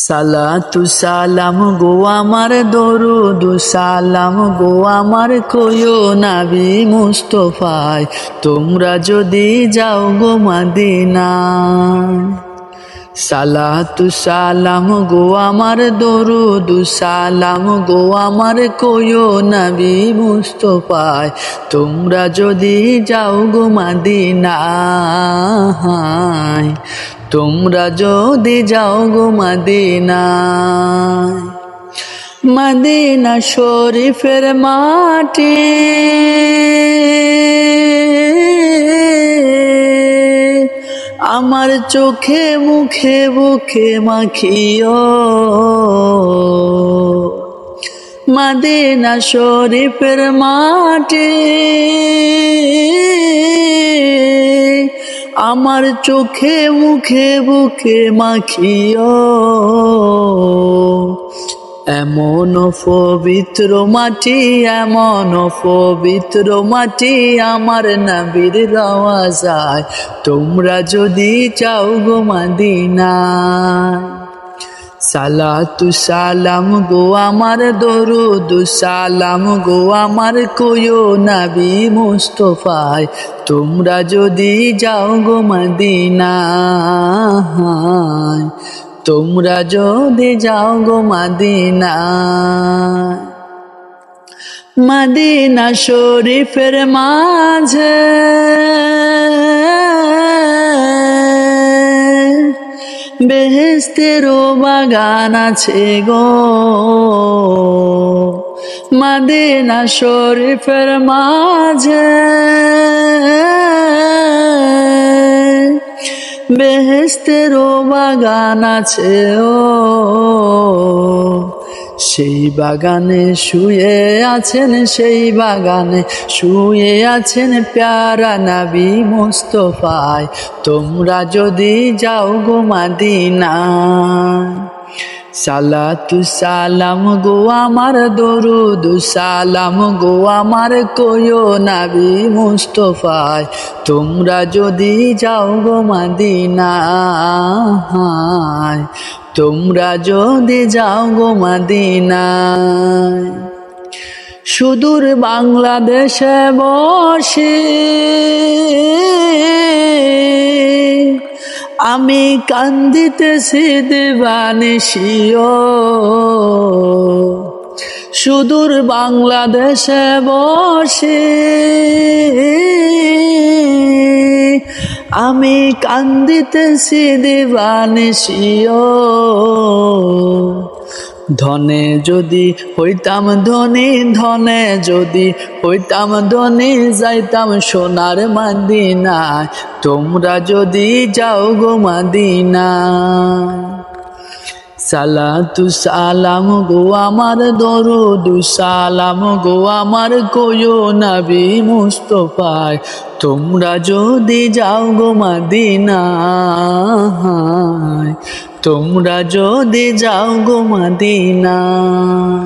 সালাতু সালাম গো আমার দরুদ সালাম গো আমার কয়ো নবী মুস্তাফায়, তোমরা যদি যাও গো মদিনায়। সালাতু সালাম গো আমার দরুদ সালাম গো আমার কয়ো নবী মুস্তাফায়, তোমরা যদি যাও গো মদিনায়, তোমরা যদি যাও গো মদিনায়। মদিনা শরীফের মাটি আমার চোখে মুখে বুকে মাখিও, মদিনা শরীফের মাটি আমার চোখে মুখে বুকে মাখিও। এমন পবিত্র মাটি, এমন পবিত্র মাটি আমার নবীর রওজায়, তোমরা যদি চাও গো মদিনায়। সালাতু সালাম গো আমার দরুদ সালাম গো আমার কয়ো নবী মুস্তাফায়, তোমরা যদি যাও গো মদিনায়, তোমরা যদি যাও গো মদিনায়। মদিনা শরীফের মাঝে বেহেশতেরও বাগান আছে গো, মদিনা শরীফের মাঝে বেহেশতেরও বাগান আছে ও, সেই বাগানে শুয়ে আছেন, সেই বাগানে শুয়ে আছেন প্যারা নবী মুস্তাফায়, তোমরা যদি যাও গো মদিনায়। সালাতু সালাম গো আমার দরুদ সালাম গো আমার কয়ো নবী মুস্তাফায়, তোমরা যদি যাও গো মদিনায়, তোমরা যদি যাও গো মদিনায়। সুদূর বাংলাদেশে বসে আমি কান্দিতেছি দিবানিশিও, সুদূর বাংলাদেশে বসে আমি কান্দিতেছি দিবানিশিও। ধনে যদি হইতাম ধনী, ধনে যদি হইতাম ধনী, যাইতাম সোনার মদিনায়, তোমরা যদি যাও গো মদিনায়। সালাতু সালাম গো আমার দরুদ সালাম গো আমার কয়ো নবী মুস্তাফায়, তোমরা যদি যাও গো মদিনায়, তোমরা যদি যাও গো মদিনায়।